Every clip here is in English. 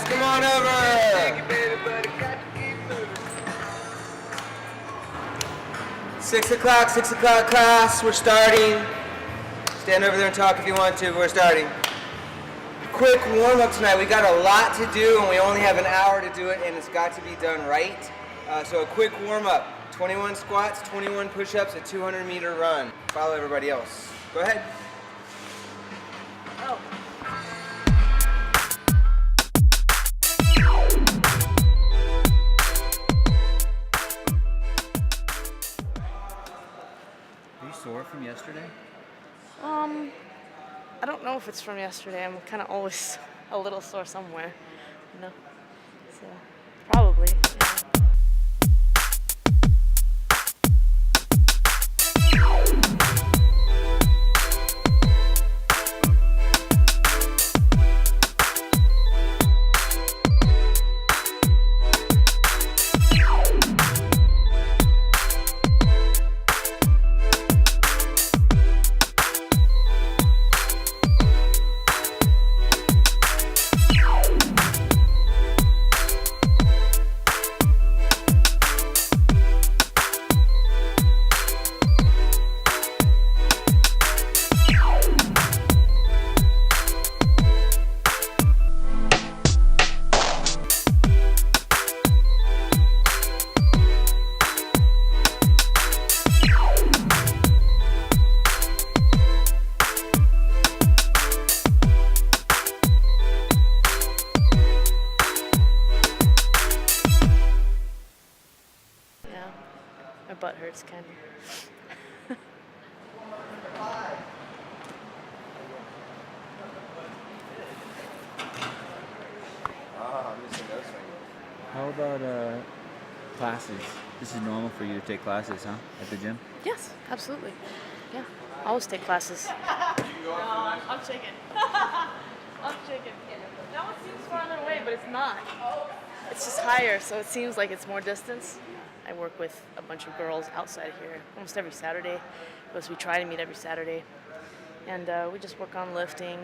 guys. Come on over. 6 o'clock class. We're starting. Stand over there and talk if you want to. We're starting. Quick warm-up tonight. We got a lot to do and we only have an hour to do it, and it's got to be done right. So a quick warm-up. 21 squats, 21 push-ups, a 200-meter run. Follow everybody else. Go ahead. Oh. Are you sore from yesterday? I don't know if it's from yesterday. I'm kind of always a little sore somewhere, you know. So probably. Yeah. My butt hurts kind of. How about classes? This is normal for you to take classes, huh? At the gym? Yes, absolutely. Yeah, I always take classes. No, I'm shaking. I'm shaking. That one seems farther away, but it's not. It's just higher, so it seems like it's more distance. I work with a bunch of girls outside of here almost every Saturday, because we try to meet every Saturday. And we just work on lifting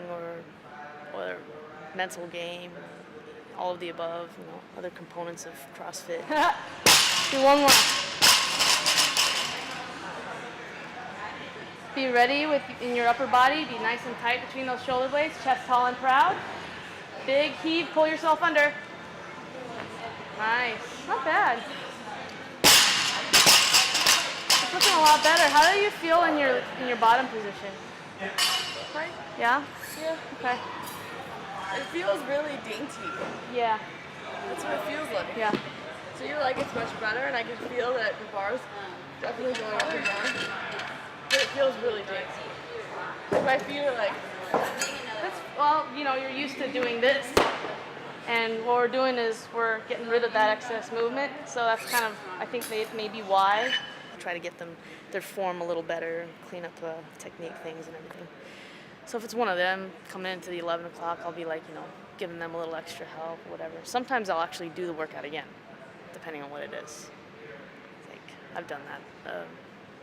or mental game, all of the above, you know, other components of CrossFit. Do one more. Be ready in your upper body. Be nice and tight between those shoulder blades. Chest tall and proud. Big heave. Pull yourself under. Nice. Not bad. It's looking a lot better. How do you feel in your bottom position? Right? Yeah? Yeah. Okay. It feels really dainty. Yeah. That's what it feels like. Yeah. So you're like, it's much better, and I can feel that the bar's definitely going up and down. But it feels really dainty. Like my feet are like... Well, you know, you're used to doing this. And what we're doing is we're getting rid of that excess movement. So that's kind of, I think, maybe why. Try to get their form a little better and clean up technique things and everything. So if it's one of them coming into the 11 o'clock, I'll be like, you know, giving them a little extra help, whatever. Sometimes I'll actually do the workout again, depending on what it is. Like, I've done that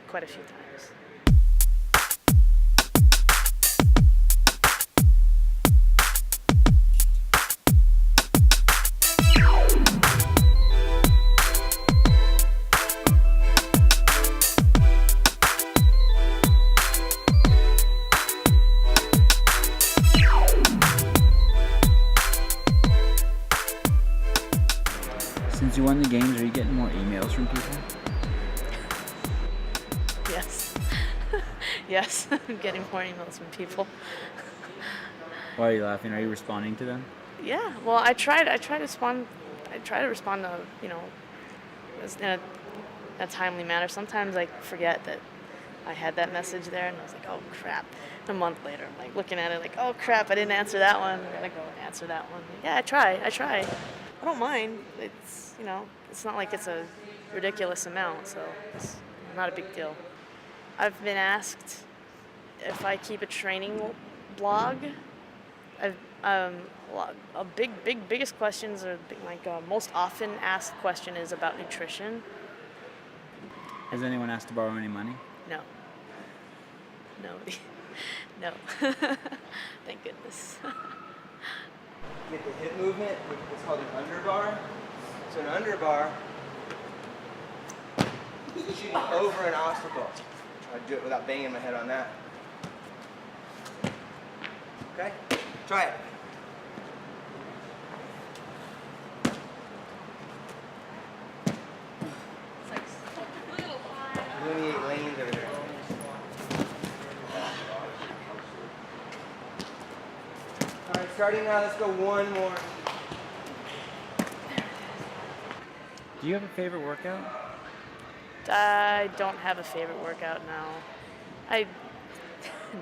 quite a few times. Since you won the games, are you getting more emails from people? Yes. Yes, I'm getting more emails from people. Why are you laughing? Are you responding to them? Yeah, well, I try to respond to, you know, in a timely manner. Sometimes I forget that I had that message there, and I was like, oh crap. And a month later, I'm like looking at it like, oh crap, I didn't answer that one. I'm gonna go answer that one. Yeah, I try. I don't mind. It's, you know, it's not like it's a ridiculous amount, so it's not a big deal. I've been asked if I keep a training blog. Biggest questions are most often asked question is about nutrition. Has anyone asked to borrow any money? No. Nobody. No. Thank goodness. get the hip movement, which is called an underbar. So an underbar, shooting over an obstacle. I'd do it without banging my head on that. Okay? Try it. It's like a little high. Delineate lanes over there. All right, starting now, let's go one more. Do you have a favorite workout? I don't have a favorite workout now.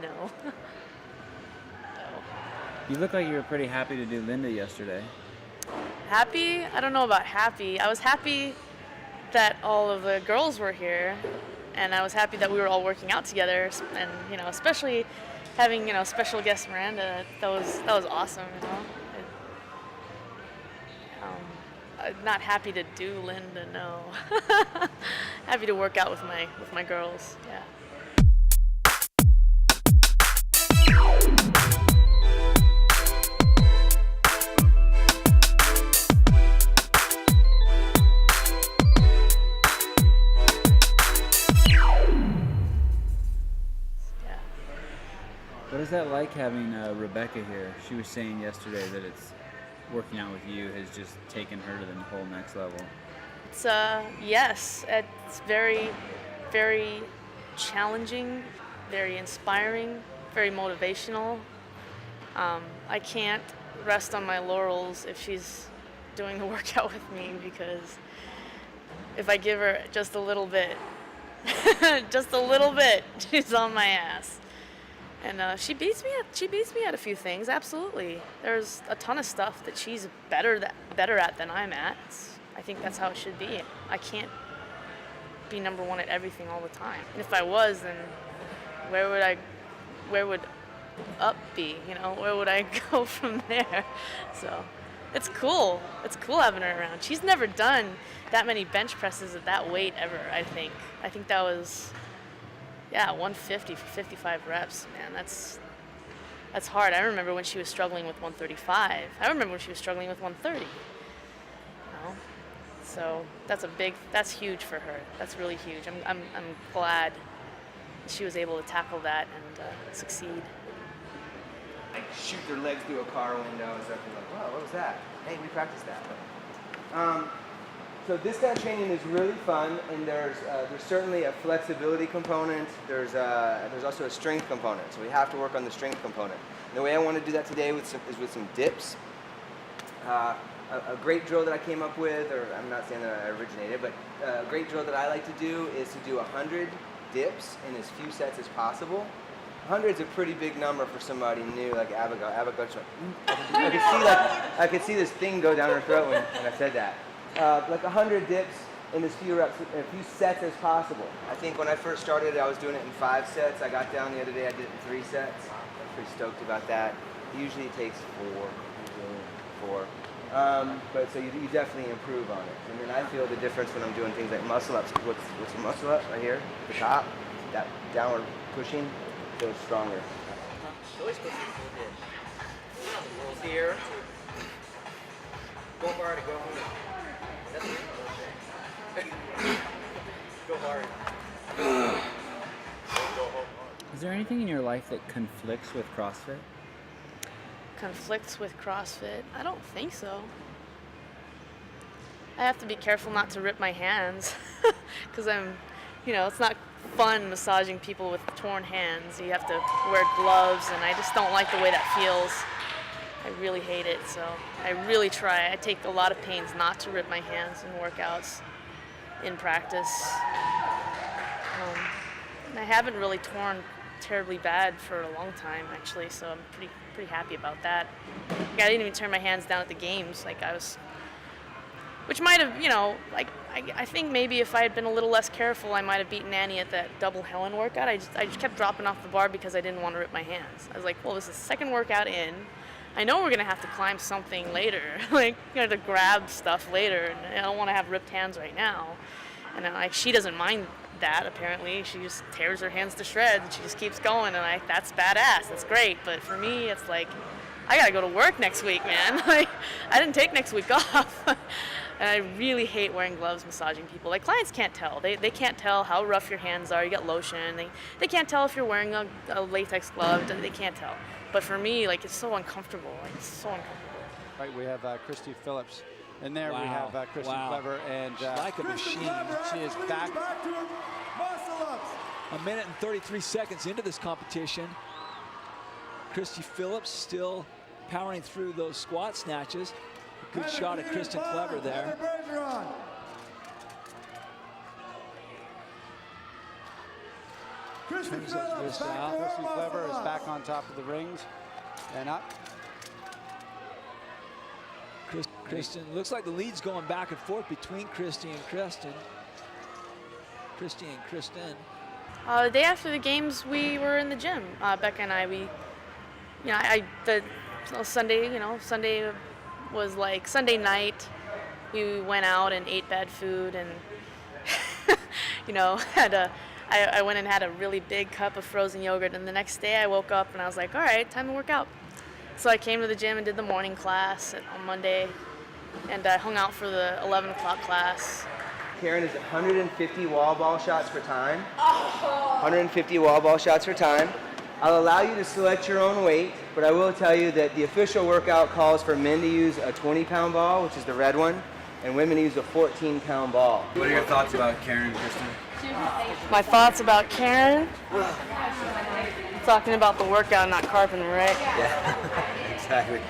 No. You look like you were pretty happy to do Linda yesterday. Happy? I don't know about happy. I was happy that all of the girls were here, and I was happy that we were all working out together, and especially having special guest Miranda. That was awesome. I'm not happy to do Linda, no. Happy to work out with my girls. Yeah. What is that like having Rebecca here? She was saying yesterday that it's working out with you has just taken her to the whole next level. It's yes, it's very, very challenging, very inspiring, very motivational. I can't rest on my laurels if she's doing the workout with me, because if I give her just a little bit, she's on my ass. And she beats me at a few things. Absolutely, there's a ton of stuff that she's better at than I'm at. I think that's how it should be. I can't be number one at everything all the time. And if I was, then where would up be? Where would I go from there? So it's cool. It's cool having her around. She's never done that many bench presses at that weight ever. I think that was. Yeah, 150 for 55 reps, man, that's hard. I remember when she was struggling with 135. I remember when she was struggling with 130. So that's huge for her. That's really huge. I'm glad she was able to tackle that and succeed. Like shoot their legs through a car window and stuff. You're like, wow, what was that? Hey, we practiced that. So this kind of training is really fun, and there's certainly a flexibility component. There's also a strength component. So we have to work on the strength component. And the way I want to do that today is with some dips. A great drill that I came up with, or I'm not saying that I originated, but a great drill that I like to do is to do 100 dips in as few sets as possible. 100 is a pretty big number for somebody new like Abigail. Abigail's like, I could see this thing go down her throat when I said that. Like 100 dips in as few reps, in a few sets as possible. I think when I first started, I was doing it in 5 sets. I got down the other day, I did it in 3 sets. I'm pretty stoked about that. Usually it takes 4. But so you definitely improve on it. And then I feel the difference when I'm doing things like muscle ups. What's a muscle up right here? The top, that downward pushing feels stronger. Here. Go hard to go home. Go hard. Is there anything in your life that conflicts with CrossFit? Conflicts with CrossFit? I don't think so. I have to be careful not to rip my hands because it's not fun massaging people with torn hands. You have to wear gloves, and I just don't like the way that feels. I really hate it, so I really try. I take a lot of pains not to rip my hands in workouts, in practice. And I haven't really torn terribly bad for a long time, actually, so I'm pretty happy about that. I didn't even turn my hands down at the games, which might have, I think maybe if I had been a little less careful, I might have beaten Annie at that double Helen workout. I just kept dropping off the bar because I didn't want to rip my hands. I was like, well, this is the second workout in. I know we're gonna have to climb something later, to grab stuff later, and I don't want to have ripped hands right now. And she doesn't mind that, apparently. She just tears her hands to shreds and she just keeps going, and that's badass. That's great. But for me, it's like, I gotta go to work next week, man. Like, I didn't take next week off. And I really hate wearing gloves massaging people. Like, clients can't tell. They can't tell how rough your hands are. You got lotion. They can't tell if you're wearing a latex glove. They can't tell. But for me, like, it's so uncomfortable. Like, it's so uncomfortable. Right, we have Christy Phillips. And there we Wow. have Kristen Wow. Clever. And Like a machine. she is back. A minute and 33 seconds into this competition. Christy Phillips still powering through those squat snatches. A good shot at Kristen Clever there. Turns his wrist out. Christy Clever is back on top of the rings. And up. Kristen, looks like the lead's going back and forth between Christy and Kristen. Christy and Kristen. The day after the games, we were in the gym. Becca and I, Sunday was like Sunday night. We went out and ate bad food, and I went and had a really big cup of frozen yogurt. And the next day, I woke up and I was like, all right, time to work out. So I came to the gym and did the morning class on Monday, and I hung out for the 11 o'clock class. Karen is 150 wall ball shots per time. 150 wall ball shots per time. I'll allow you to select your own weight, but I will tell you that the official workout calls for men to use a 20-pound ball, which is the red one, and women to use a 14-pound ball. What are your thoughts about Karen, Kristen? My thoughts about Karen? Talking about the workout, not carpenter, right? Yeah, exactly.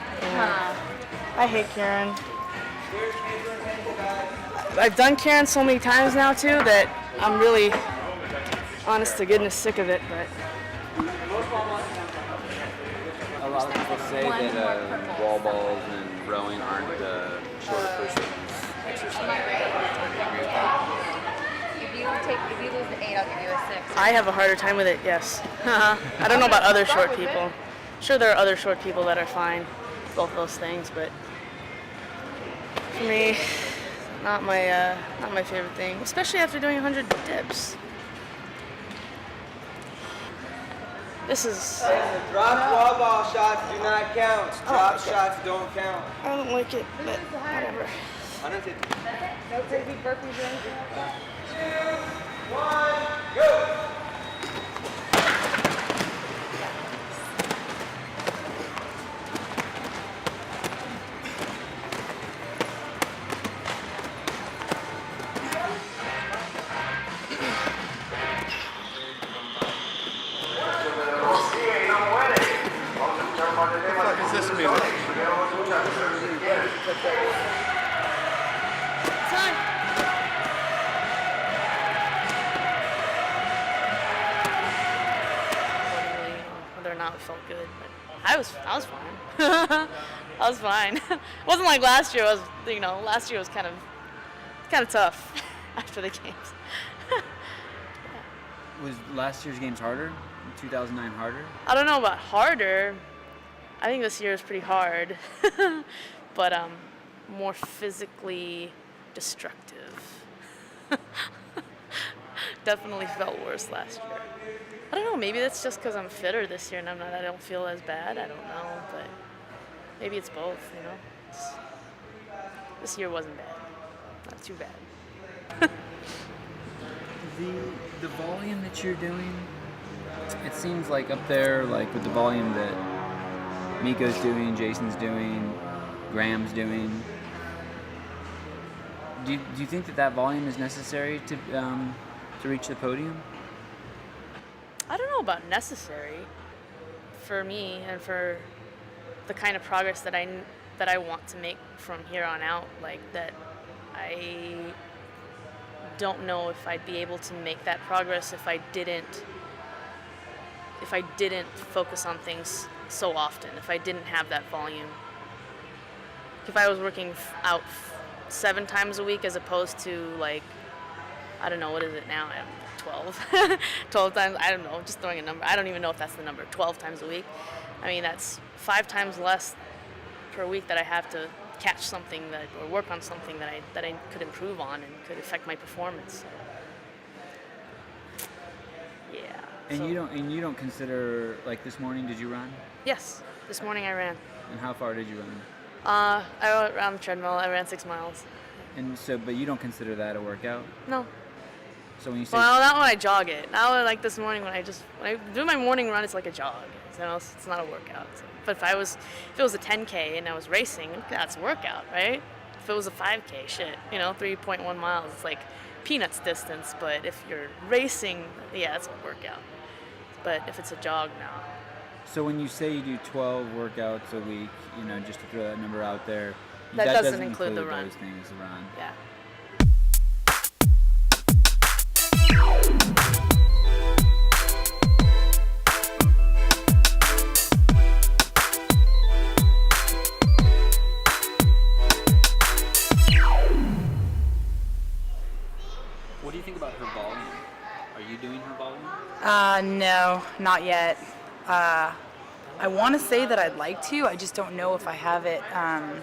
I hate Karen. I've done Karen so many times now too that I'm really, honest to goodness, sick of it. But A lot of people say that wall balls and rowing aren't the shorter person's exercise. Do you agree with that? If you lose the 8, I'll give you a 6. I have a harder time with it, yes. I don't know about other short people. Sure, there are other short people that are fine with both of those things, but for me, not my favorite thing, especially after doing 100 dips. This is. Drop wall ball shots do not count. Drop shots don't count. I don't like it, but whatever. 150. No crazy burpees or anything like that. 2, 1, go! Whether or not it felt good, but I was fine. I was fine. It wasn't like last year. Last year was kind of tough after the games. Was last year's games harder? 2009 harder? I don't know about harder. I think this year is pretty hard, but more physically destructive. Definitely felt worse last year. I don't know, maybe that's just because I'm fitter this year and I don't feel as bad. I don't know, but maybe it's both, This year wasn't bad. Not too bad. The volume that you're doing, it seems like up there, like with the volume that Miko's doing, Jason's doing, Graham's doing. Do you think that volume is necessary to reach the podium? I don't know about necessary for me and for the kind of progress that I want to make from here on out. Like that, I don't know if I'd be able to make that progress if I didn't focus on things so often. If I didn't have that volume. If I was working out 7 times a week as opposed to I don't know, what is it now? 12. 12 times, I don't know, just throwing a number. I don't even know if that's the number, 12 times a week. I mean, that's 5 times less per week that I have to catch something or work on something that I could improve on and could affect my performance. Yeah. And you don't consider, like this morning, did you run? Yes. This morning I ran. And how far did you run? I went around the treadmill. I ran 6 miles. And so, but you don't consider that a workout? No. So when you say Well, not when I jog it. Now, like this morning, when I do my morning run, it's like a jog. So it's not a workout. So, but if it was a 10K and I was racing, that's a workout, right? If it was a 5K, shit, 3.1 miles, it's like peanuts distance. But if you're racing, yeah, it's a workout. But if it's a jog, no. So when you say you do 12 workouts a week, just to throw that number out there, That doesn't include the run. those things, the run. Yeah. What do you think about her volume? Are you doing her volume? No, not yet. I want to say that I'd like to. I just don't know if I have it. I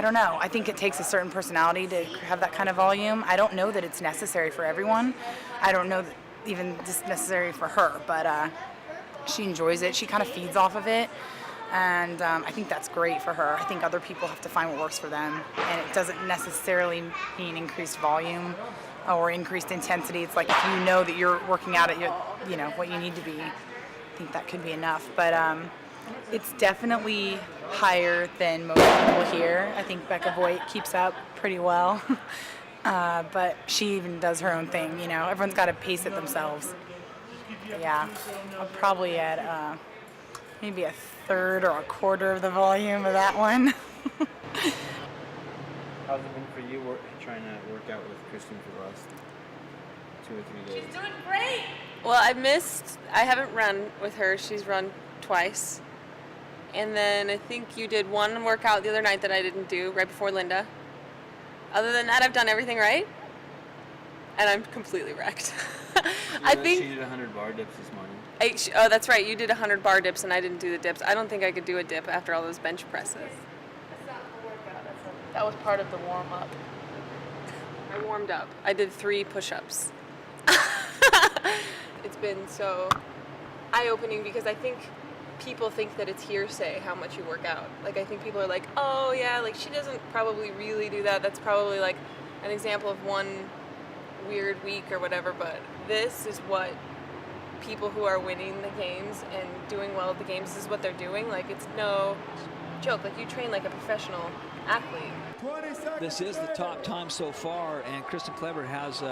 don't know. I think it takes a certain personality to have that kind of volume. I don't know that it's necessary for everyone. I don't know that even just necessary for her, but she enjoys it. She kind of feeds off of it. And I think that's great for her. I think other people have to find what works for them. And it doesn't necessarily mean increased volume or increased intensity. It's like if you know that you're working out at what you need to be, I think that could be enough. But it's definitely higher than most people here. I think Becca Voigt keeps up pretty well. But she even does her own thing, Everyone's got to pace it themselves. Yeah, I'm probably at maybe a third or a quarter of the volume of that one. How's it been for you trying to work out with Kristen for the last 2 or 3 days? She's doing great. Well, I haven't run with her. She's run twice. And then I think you did one workout the other night that I didn't do right before Linda. Other than that, I've done everything right. And I'm completely wrecked. I think she did 100 bar dips this morning. Oh, that's right. You did 100 bar dips and I didn't do the dips. I don't think I could do a dip after all those bench presses. That's not the workout. That was part of the warm-up. I warmed up. I did 3 push-ups. It's been so eye-opening because I think people think that it's hearsay how much you work out. Like, I think people are like, oh, yeah, like, she doesn't probably really do that. That's probably, like, an example of one weird week or whatever, but this is what people who are winning the games and doing well at the games, this is what they're doing. Like, it's no joke. Like, you train like a professional athlete. This is the top time so far, and Kristen Kleber has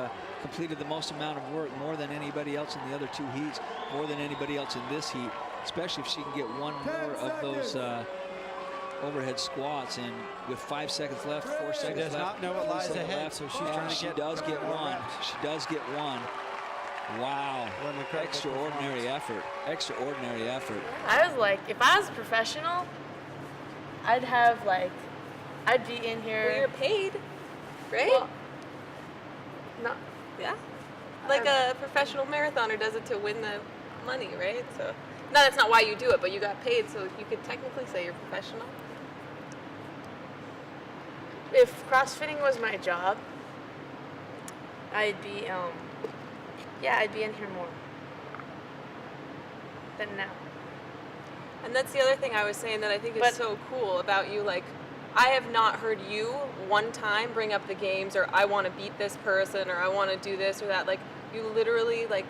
completed the most amount of work, more than anybody else in the other 2 heats, more than anybody else in this heat, especially if she can get one more of those overhead squats. And with 5 seconds left, 4 seconds left. She does not know what lies ahead, so she's trying to she get does get one. She does get one. Wow. Extraordinary effort. Extraordinary effort. I was like, if I was a professional, I'd be in here. Well, you're paid, right? Well, no. Yeah. Like a professional marathoner does it to win the money, right? So, no, that's not why you do it, but you got paid, so you could technically say you're professional. If CrossFitting was my job, I'd be in here more than now. And that's the other thing I was saying that I think is so cool about you. Like, I have not heard you one time bring up the games or I want to beat this person or I want to do this or that. Like, you literally, like,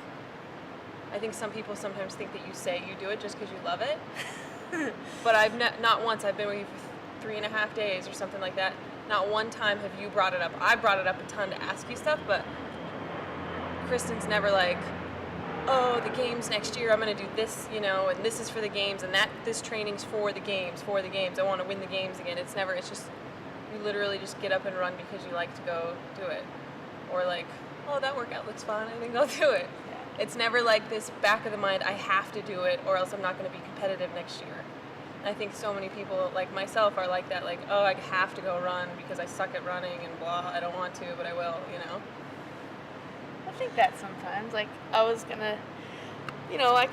I think some people sometimes think that you say you do it just because you love it. But I've not once. I've been with you for 3.5 days or something like that. Not one time have you brought it up. I brought it up a ton to ask you stuff, but Kristen's never like, oh, the games next year, I'm going to do this, and this is for the games, and this training's for the games, I want to win the games again. It's just, you literally just get up and run because you like to go do it. Or like, oh, that workout looks fun, I think I'll do it. Yeah. It's never like this back of the mind, I have to do it, or else I'm not going to be competitive next year. And I think so many people, like myself, are like that, like, oh, I have to go run because I suck at running, and blah, I don't want to, but I will, I think that sometimes, like, I was gonna, I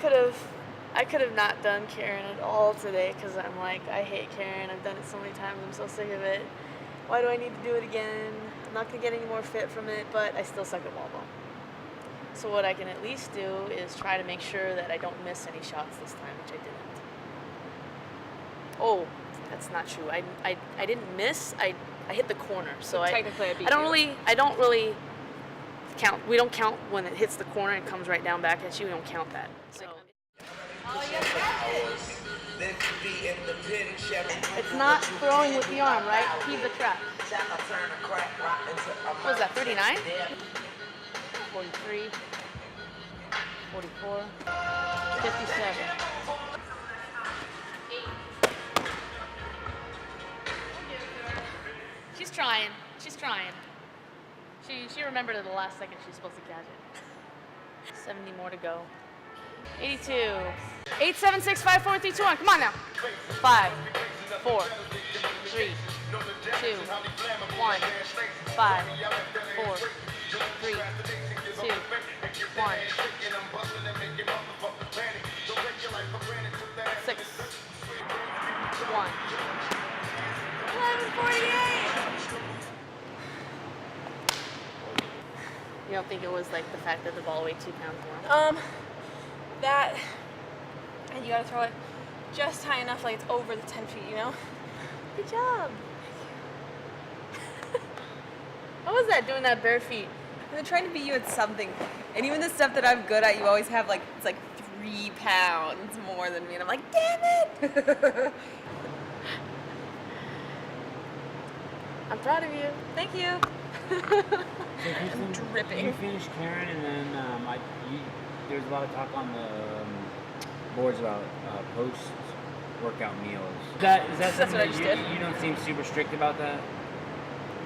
could have not done Karen at all today because I'm like, I hate Karen. I've done it so many times. I'm so sick of it. Why do I need to do it again? I'm not gonna get any more fit from it, but I still suck at wall ball. So what I can at least do is try to make sure that I don't miss any shots this time, which I didn't. Oh, that's not true. I didn't miss. I hit the corner. So technically I beat I don't really count. We don't count when it hits the corner and comes right down back at you. We don't count that. So. It's not throwing with the arm, right? Heave the trap. What was that, 39? 43, 44, 57. She's trying. She's trying. She remembered at the last second she was supposed to catch it. 70 more to go. 82. 8, 7, 6, 5, 4, 3, 2, 1. Come on now. 5, 4, 3, 2, 1. 5, 4, 3, 2, 1. 6, 1. 11:48. You don't think it was like the fact that the ball weighed 2 pounds more? That, and you gotta throw it just high enough, like it's over the 10 feet, you know? Good job. What was that, doing that bare feet? I've been trying to beat you at something, and even the stuff that I'm good at, you always have like, it's like 3 pounds more than me, and I'm like, damn it! I'm proud of you. Thank you. So Kristen, dripping. You finished Karen, and then there was a lot of talk on the boards about post-workout meals. Is that That's something what I that just did. you don't seem super strict about that?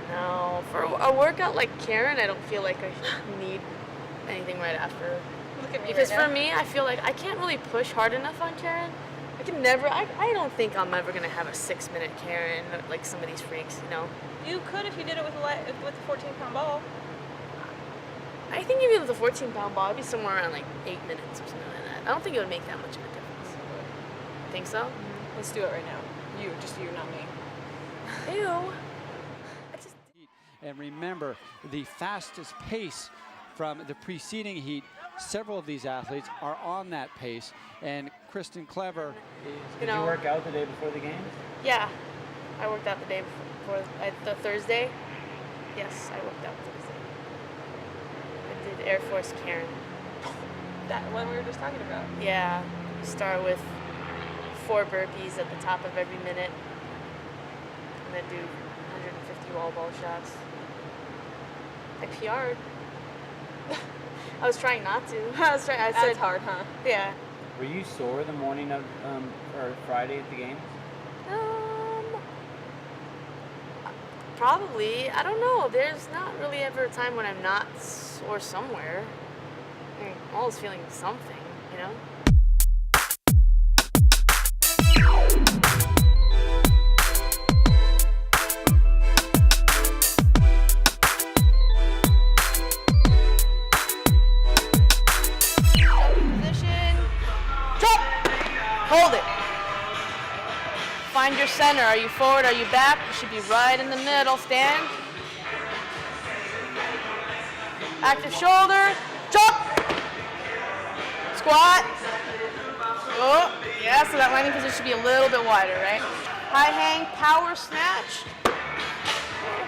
No, for a workout like Karen, I don't feel like I need anything right after. Look at me Because right for now. me, I feel like I can't really push hard enough on Karen. I can never, I don't think I'm ever going to have a 6-minute Karen like some of these freaks, you know? You could if you did it with a 14-pound ball. I think even with a 14-pound ball, I'd be somewhere around like 8 minutes or something like that. I don't think it would make that much of a difference. Think so? Let's do it right now. You, just you, not me. Ew. And remember, the fastest pace from the preceding heat, several of these athletes are on that pace. And Kristen Clever, Did you work out the day before the games? Yeah. I worked out the day before, the Thursday. Yes, I worked out Thursday. I did Air Force Karen. That one we were just talking about. Yeah. You start with 4 burpees at the top of every minute. And then do 150 wall ball shots. I PR'd. I was trying not to. That's hard, huh? Yeah. Were you sore the morning of or Friday at the games? Probably. I don't know. There's not really ever a time when I'm not sore somewhere. I mean, I'm always feeling something, you know? Position. Drop. Hold it. Find your center. Are you forward? Are you back? You should be right in the middle. Stand. Active shoulder. Jump. Squat. Oh, yeah, so that landing position should be a little bit wider, right? High hang, power snatch.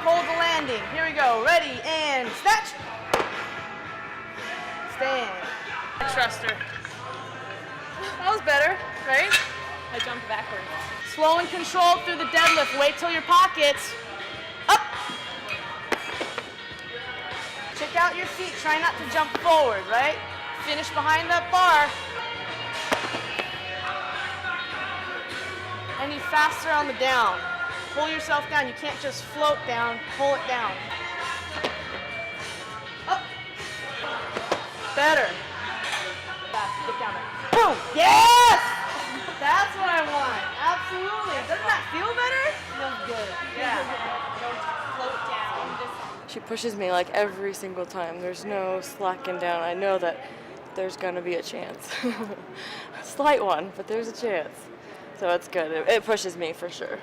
Hold the landing. Here we go. Ready, and snatch. Stand. I trust her. That was better, right? I jumped backwards. Slow and controlled through the deadlift. Wait till your pockets. Up. Check out your feet. Try not to jump forward, right? Finish behind that bar. Any faster on the down. Pull yourself down. You can't just float down. Pull it down. Up. Better. Fast. Get down there. Boom. Yes! That's what I want. Absolutely. Doesn't that feel better? Feels good. Yeah. Don't float down. She pushes me like every single time. There's no slacking down. I know that there's gonna be a chance. A slight one, but there's a chance. So it's good. It pushes me for sure.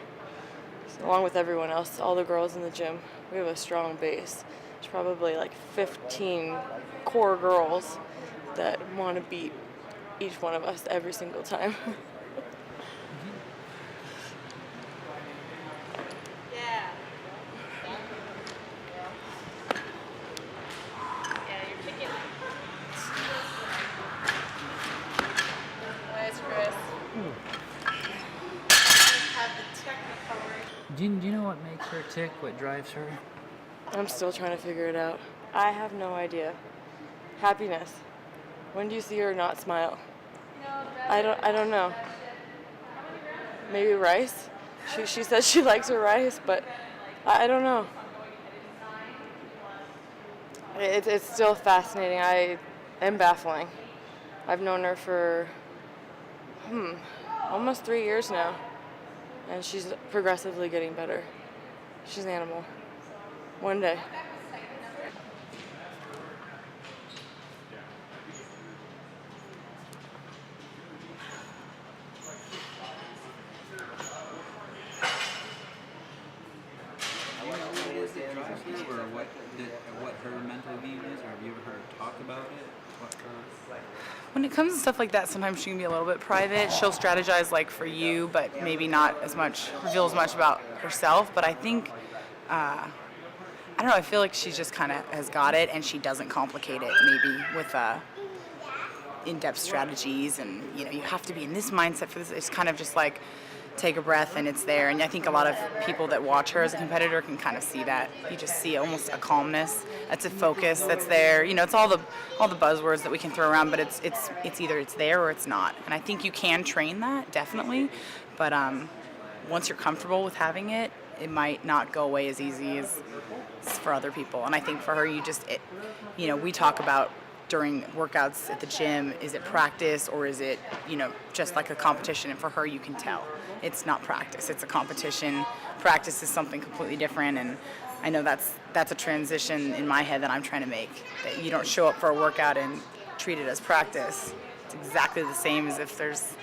So along with everyone else, all the girls in the gym, we have a strong base. There's probably like 15 core girls that want to beat each one of us every single time. Do you know what makes her tick? What drives her? I'm still trying to figure it out. I have no idea. Happiness. When do you see her not smile? I don't know. Maybe rice? She says she likes her rice, but I don't know. It's still fascinating. I am baffling. I've known her for almost 3 years now, and she's progressively getting better. She's an animal. One day. What her mental game is, or have you ever heard her talk about it? When it comes to stuff like that, sometimes she can be a little bit private. She'll strategize like for you, but maybe not as much, reveal as much about herself. But I think, I don't know, I feel like she just kind of has got it, and she doesn't complicate it maybe with in-depth strategies. And, you know, you have to be in this mindset for this. It's kind of just like, take a breath and it's there. And I think a lot of people that watch her as a competitor can kind of see that. You just see almost a calmness. That's a focus that's there. You know, it's all the buzzwords that we can throw around, but it's either it's there or it's not. And I think you can train that, definitely. But once you're comfortable with having it, it might not go away as easy as for other people. And I think for her, we talk about during workouts at the gym, is it practice or is it, just like a competition? And for her, you can tell it's not practice, it's a competition. Practice is something completely different, and I know that's a transition in my head that I'm trying to make, that you don't show up for a workout and treat it as practice. It's exactly the same as if there's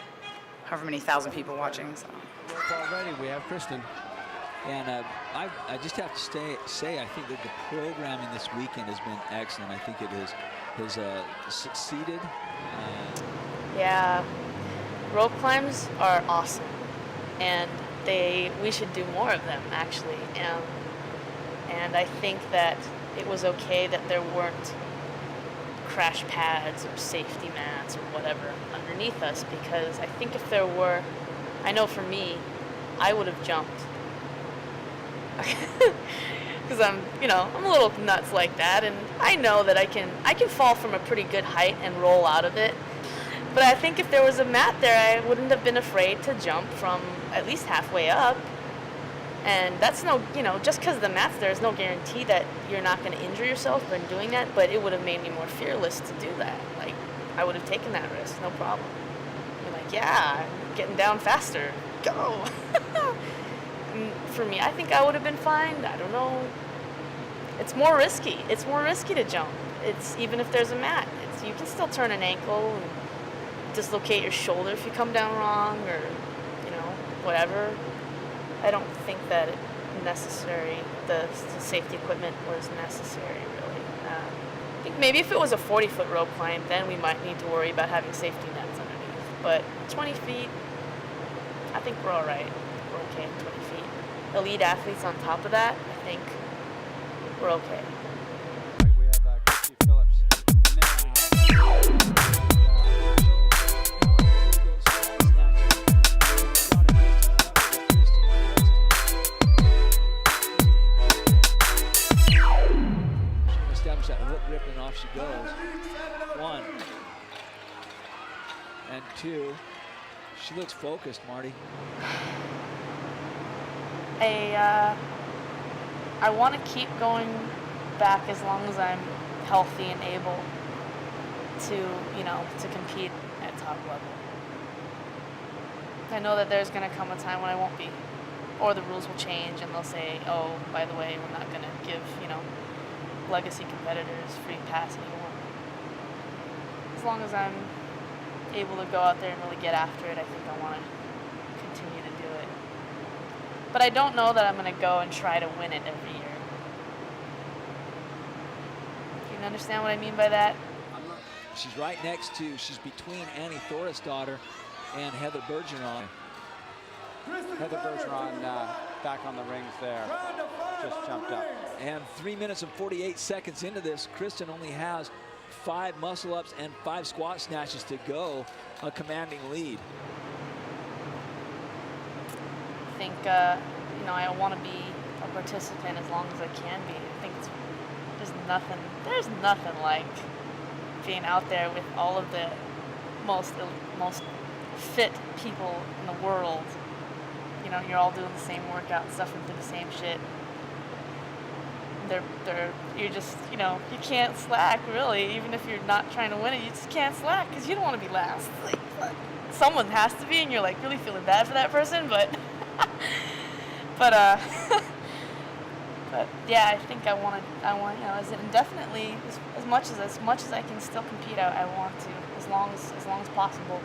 however many thousand people watching. So. Already we have Kristen. And I just have to say, I think that the programming this weekend has been excellent. I think it has succeeded. Yeah, rope climbs are awesome, and we should do more of them actually. And I think that it was okay that there weren't crash pads or safety mats or whatever underneath us, because I think if there were, I know for me, I would have jumped. Because I'm a little nuts like that, and I know that I can fall from a pretty good height and roll out of it. But I think if there was a mat there, I wouldn't have been afraid to jump from at least halfway up. And that's just because the mat's there is no guarantee that you're not going to injure yourself by doing that, but it would have made me more fearless to do that. Like, I would have taken that risk, no problem. Be like, yeah, I'm getting down faster, go. For me, I think I would have been fine. I don't know. It's more risky. It's more risky to jump. It's even if there's a mat. You can still turn an ankle and dislocate your shoulder if you come down wrong, or whatever. I don't think that the safety equipment was necessary, really. I think maybe if it was a 40-foot rope climb, then we might need to worry about having safety nets underneath. But 20 feet, I think we're all right. We're okay at 20 feet. Elite athletes on top of that, I think we're okay. We have Christy Phillips. Establish that hook grip, and off she goes. 1 and 2. She looks focused, Marty. I want to keep going back as long as I'm healthy and able to compete at top level. I know that there's going to come a time when I won't be, or the rules will change and they'll say, oh, by the way, we're not going to give, legacy competitors free pass anymore. As long as I'm able to go out there and really get after it, I think I want to continue to do it. But I don't know that I'm going to go and try to win it every year. Do you understand what I mean by that? She's right next to, she's between Annie Thorisdottir and Heather Bergeron. Heather Bergeron back on the rings there, just jumped up. And 3 minutes and 48 seconds into this, Kristen only has 5 muscle-ups and 5 squat snatches to go, a commanding lead. I think you know, I want to be a participant as long as I can be. I think there's nothing like being out there with all of the most fit people in the world. You know, you're all doing the same workout, suffering through the same shit. You're just, you know, you can't slack really, even if you're not trying to win it. You just can't slack because you don't want to be last. Like, someone has to be, and you're like really feeling bad for that person, but but yeah, I think I want, you know, indefinitely as much as I can still compete. I want to, as long as possible.